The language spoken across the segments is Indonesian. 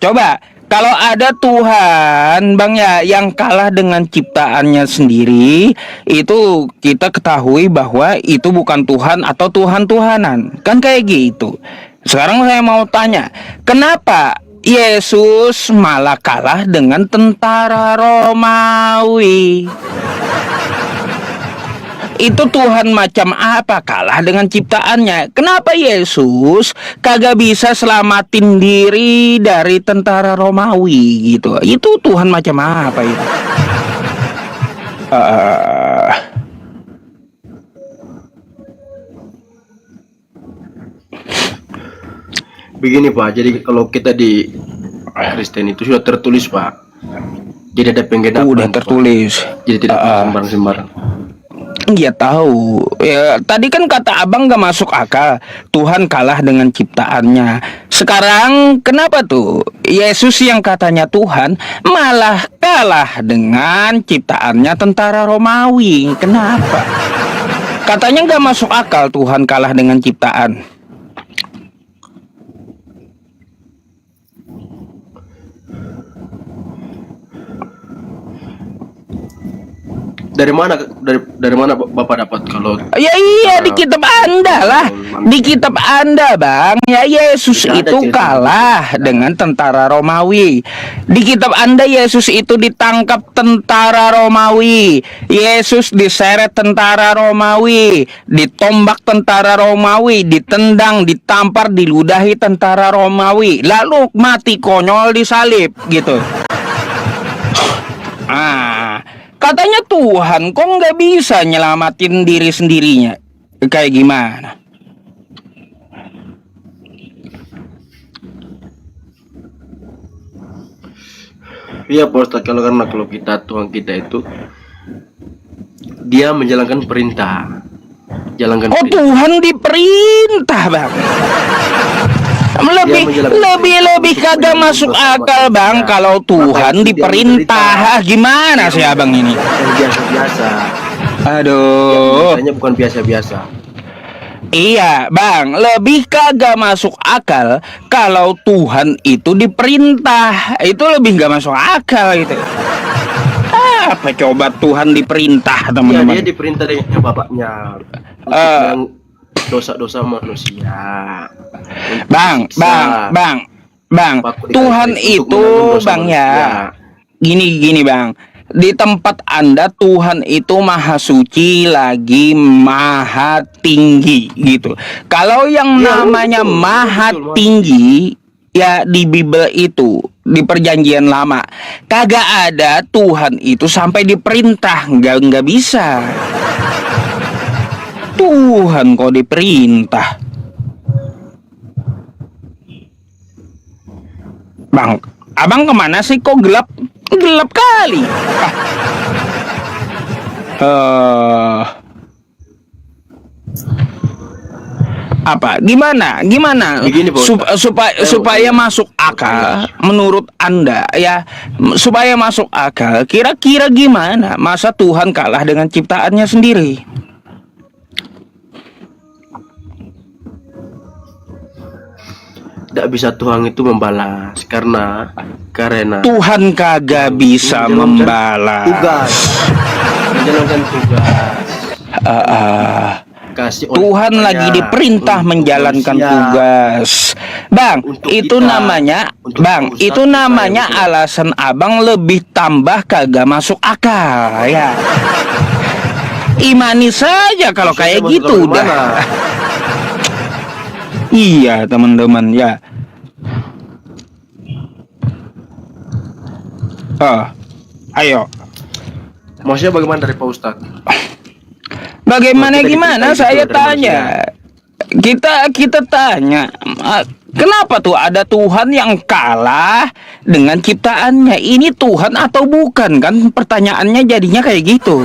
Coba kalau ada Tuhan Bang ya yang kalah dengan ciptaannya sendiri, itu kita ketahui bahwa itu bukan Tuhan atau Tuhan-Tuhanan. Kan kayak gitu. Sekarang saya mau tanya, kenapa Yesus malah kalah dengan tentara Romawi? Itu Tuhan macam apa kalah dengan ciptaannya? Kenapa Yesus kagak bisa selamatin diri dari tentara Romawi gitu? Itu Tuhan macam apa itu? Eh, Begini Pak, jadi kalau kita di Kristen itu sudah tertulis Pak. Jadi ada penggenapan. udah Pak. tertulis. Jadi tidak sembarang-sembarang. Iya tahu. Ya, tadi kan kata abang gak masuk akal. Tuhan kalah dengan ciptaannya. Sekarang kenapa tuh Yesus yang katanya Tuhan malah kalah dengan ciptaannya tentara Romawi? Kenapa? Katanya gak masuk akal Tuhan kalah dengan ciptaan. Dari mana Bapak dapat kalau Ya iya di kitab Anda lah. Di kitab Anda Bang. Ya Yesus itu kalah dengan tentara Romawi. Di kitab Anda Yesus itu ditangkap tentara Romawi. Yesus diseret tentara Romawi, ditombak tentara Romawi, ditendang, ditampar, diludahi tentara Romawi, lalu mati konyol disalib gitu. Katanya Tuhan kok nggak bisa nyelamatin diri sendirinya? Kayak gimana? iya Pak Ustadz, kalau kita Tuhan kita itu dia menjalankan perintah. Jalankan perintah. Tuhan diperintah Bang. Lebih kagak masuk akal Bang kalau Tuhan diperintah. Gimana sih abang ini? Biasa-biasa. Aduh. Biasanya bukan biasa-biasa. Iya Bang, lebih kagak masuk akal kalau Tuhan itu diperintah. Itu lebih gak masuk akal gitu. Apa coba Tuhan diperintah teman-teman? Dia diperintah dengan bapaknya. Dosa-dosa manusia. Bang, Tuhan itu Bang ya. Gini Bang. Di tempat Anda Tuhan itu maha suci lagi maha tinggi gitu. Kalau yang namanya maha tinggi ya di Bible itu, di perjanjian lama kagak ada Tuhan itu sampai diperintah, nggak bisa. Tuhan kok diperintah. Bang, abang kemana sih kok gelap kali? Apa? Gimana? Begini, Supaya masuk akal menurut Anda ya, supaya masuk akal kira-kira gimana? Masa Tuhan kalah dengan ciptaannya sendiri? Tidak bisa Tuhan itu membalas karena Tuhan kagak bisa membalas. Menjalankan tugas. Tuhan lagi diperintah menjalankan tugas. Bang, itu namanya alasan abang lebih tambah kagak masuk akal ya. Imani saja kalau kayak gitu udah. Iya teman-teman ya. Ayo. Maksudnya bagaimana dari Pak Ustadz? Bagaimana gimana saya tanya. Kita tanya, kenapa tuh ada Tuhan yang kalah dengan ciptaannya? Ini Tuhan atau bukan kan? Pertanyaannya jadinya kayak gitu.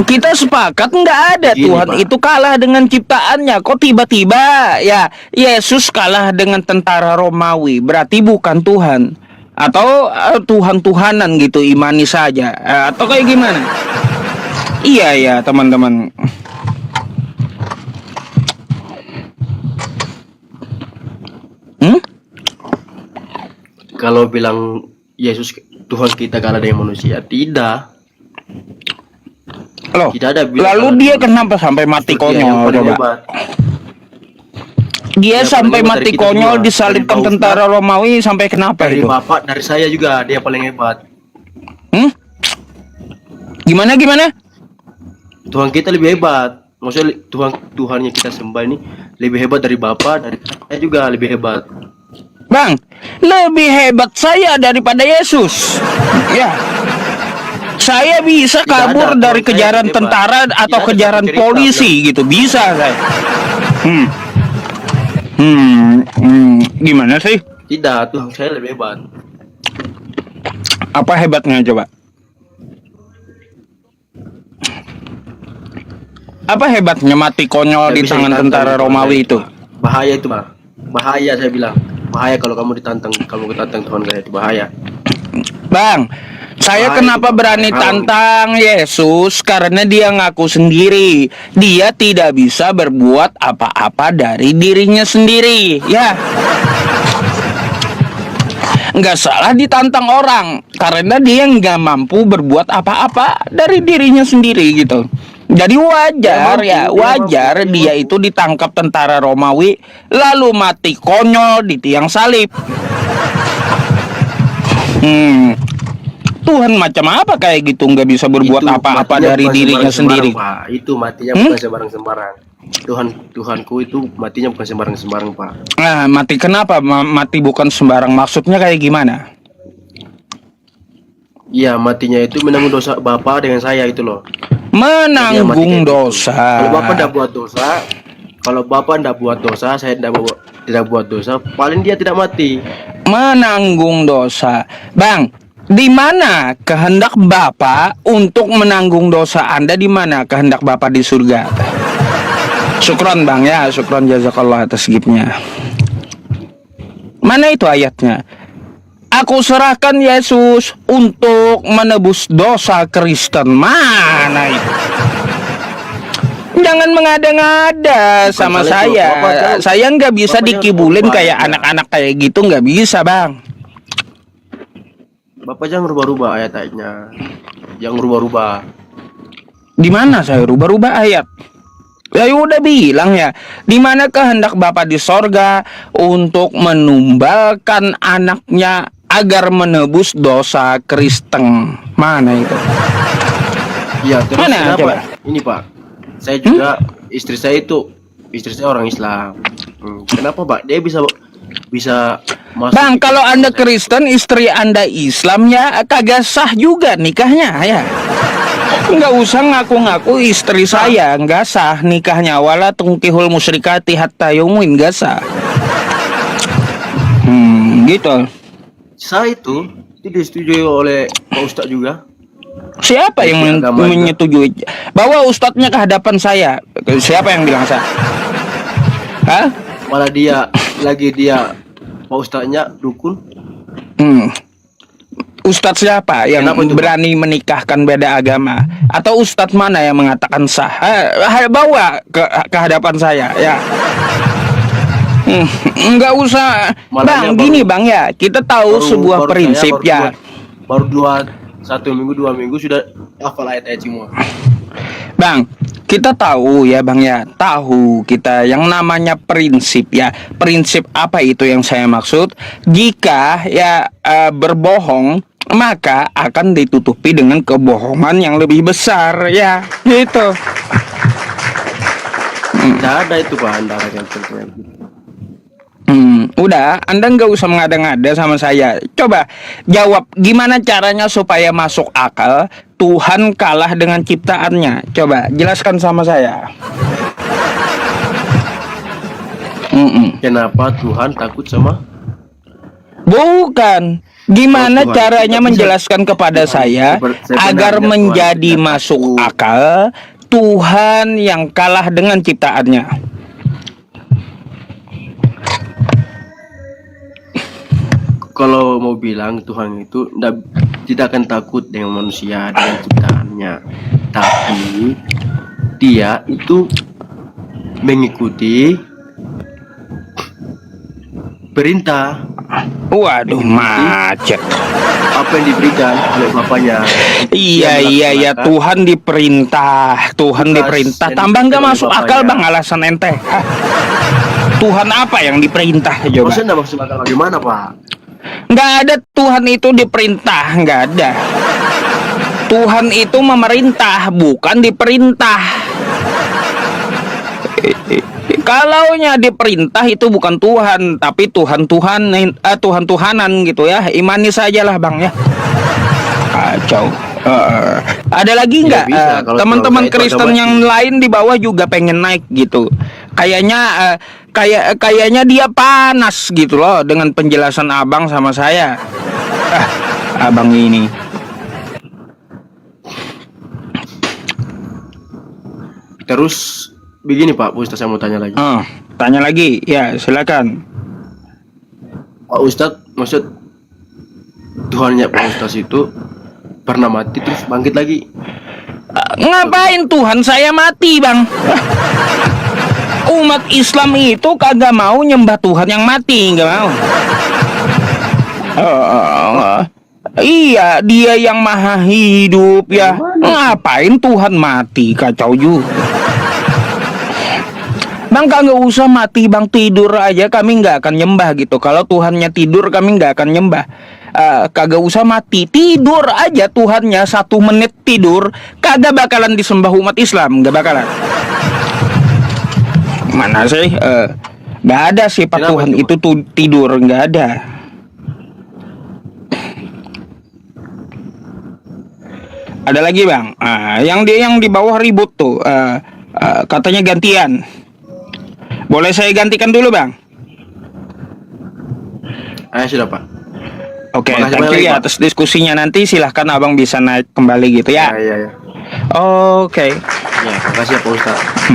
Kita sepakat nggak ada Tuhan Pak itu kalah dengan ciptaannya. Kok tiba-tiba ya Yesus kalah dengan tentara Romawi? Berarti bukan Tuhan. Atau Tuhan-Tuhanan gitu, imani saja. Atau kayak gimana? Iya ya teman-teman. kalau bilang Yesus Tuhan kita kalah dengan manusia, tidak. Loh, Tidak ada bilang lalu kalah dia dengan kenapa sampai mati manusia. Dia yang konyol paling coba? hebat. Dia Yang sampai paling hebat mati dari kita konyol semua. disalibkan Dari Pak tentara Romawi sampai kenapa Dari itu? Bapak, dari saya juga, dia paling hebat. Hmm? Gimana? Tuhan kita lebih hebat. Maksudnya Tuhannya kita sembah ini lebih hebat dari Bapak, dari saya juga lebih hebat. Bang, lebih hebat saya daripada Yesus. Ya. Saya bisa Tidak kabur ada, dari Tuhan saya kejaran lebih hebat. tentara atau Tidak ada kejaran satu cerita polisi gitu. Bisa saya. Gimana sih? Tidak, Tuhan saya lebih hebat. Apa hebatnya coba? Apa hebatnya mati konyol Nggak di bisa tangan ditantang tentara itu, Romawi itu? Bahaya itu, Pak. Bahaya saya bilang. Bahaya kalau kamu ditantang, kamu ditantang Tuhan saya itu bahaya. Bang, saya Bahaya kenapa itu, Pak. berani Kalau- tantang Yesus? Karena dia ngaku sendiri. Dia tidak bisa berbuat apa-apa dari dirinya sendiri. Ya. Nggak salah ditantang orang. Karena dia nggak mampu berbuat apa-apa dari dirinya sendiri gitu. Jadi wajar Dia mampu, dia wajar mampu, dia itu ditangkap tentara Romawi lalu mati konyol di tiang salib. Tuhan macam apa kayak gitu nggak bisa berbuat Itu apa-apa matinya dari bukan dirinya sembarang-sembarang, sendiri. Pak. Itu matinya bukan sembarang-sembarang. Tuhanku itu matinya bukan sembarang-sembarang, Pak. Nah, mati kenapa? Mati bukan sembarang, maksudnya kayak gimana? Iya, matinya itu menanggung dosa Bapak dengan saya itu loh. Dia mati Menanggung kayak gitu. dosa. Kalau Bapak tidak buat dosa, kalau Bapak tidak buat dosa, saya tidak buat dosa, paling dia tidak mati. Menanggung dosa. Bang, di mana kehendak Bapak untuk menanggung dosa Anda? Di mana kehendak Bapak di surga? Syukron Bang ya, syukron jazakallah atas gipnya. Mana itu ayatnya? Aku serahkan Yesus untuk menebus dosa Kristen. Mana itu? Jangan mengada-ngada sama salah itu, saya. Bapak jangan- Saya nggak bisa Bapak jangan dikibulin berubah kayak ya. anak-anak kayak gitu, nggak bisa Bang. Bapak jangan rubah-rubah ayat-ayatnya. Jangan rubah-rubah. Di mana saya rubah-rubah ayat? Saya udah bilang ya, di mana kehendak Bapa di sorga untuk menumbalkan anaknya agar menebus dosa Kristen. Mana itu? Iya, terus Mana, kenapa? coba? Ini Pak, saya juga istri saya orang Islam. Kenapa Pak? Dia bisa masuk. Bang, ke- kalau Anda Kristen, istri Anda Islam ya kagak sah juga nikahnya ya. Nggak usah ngaku-ngaku istri saya nggak sah nikahnya, wala tungkihul musyrikati hatta yaumin, nggak sah. Gitu. Saya itu disetujui oleh Pak Ustadz juga. Siapa yang Istri agama juga. menyetujui? Bawa ustadznya ke hadapan saya. Siapa yang bilang sah? Hah? Malah dia Pak Ustadznya dukun. Ustadz siapa yang Kenapa itu, Pak? berani menikahkan beda agama? Atau ustadz mana yang mengatakan sah? Bawa ke hadapan saya ya. Enggak usah. Malahnya Bang, gini Bang ya, kita tahu sebuah baru prinsip saya ya. baru 2 minggu sudah hafal ayat-ayat semua. Bang, kita tahu ya Bang ya, tahu kita yang namanya prinsip ya. Prinsip apa itu yang saya maksud? Jika ya berbohong, maka akan ditutupi dengan kebohongan yang lebih besar ya, gitu. Tidak ada itu Pak antara yang tentunya. Udah, Anda nggak usah mengada-ngada sama saya. Coba jawab gimana caranya supaya masuk akal Tuhan kalah dengan ciptaannya. Coba jelaskan sama saya. Kenapa Tuhan takut sama? Bukan. Gimana Tuhan caranya tidak bisa- menjelaskan kepada saya sebenarnya agar Tuhan menjadi tidak masuk takut. akal Tuhan yang kalah dengan ciptaannya. Kalau mau bilang Tuhan itu tidak akan takut dengan manusia, dengan ciptaannya, tapi dia itu mengikuti perintah. Waduh, macet. Apa yang diberikan oleh bapaknya. Iya, iya, iya. melaksanakan Tuhan diperintah. Tuhan tugas diperintah. yang Tambah nggak diberikan oleh masuk akal bapaknya. bang alasan ente. Hah? Tuhan apa yang diperintah coba? Maksudnya nggak maksud akal bagaimana, Pak? Nggak ada Tuhan itu diperintah, nggak ada. Tuhan itu memerintah, bukan diperintah. Kalaunya diperintah itu bukan Tuhan, tapi Tuhan-Tuhanan gitu ya. Imani sajalah bang ya. Kacau. Ada lagi Tidak nggak bisa, kalau teman-teman itu Kristen agama yang lain di bawah juga pengen naik gitu? Kayaknya kayaknya dia panas gitu loh dengan penjelasan abang sama saya. Abang ini. Terus begini Pak Ustadz, saya mau tanya lagi. Tanya lagi, ya silakan. Pak Ustadz, maksud Tuhannya Pak Ustadz itu pernah mati terus bangkit lagi. Ngapain Tuhan saya mati bang? Umat Islam itu kagak mau nyembah Tuhan yang mati, nggak mau. Iya, dia yang maha hidup ya. Ngapain Tuhan mati? Kacau juga. Bang kagak usah mati bang, tidur aja kami nggak akan nyembah gitu. Kalau Tuhannya tidur kami nggak akan nyembah. Kagak usah mati, tidur aja Tuhannya 1 menit tidur, kagak bakalan disembah umat Islam, nggak bakalan. Mana sih? Nggak ada sifat Kenapa Tuhan itu, itu tidur, nggak ada. Ada lagi bang, yang di bawah ribut tuh, katanya gantian. Boleh saya gantikan dulu bang? Ayo sudah Pak. Oke, Makasih thank you banyak, ya Pak. atas diskusinya. Nanti silahkan abang bisa naik kembali gitu ya. Iya. Oke. Ya, makasih ya Pak Ustadz.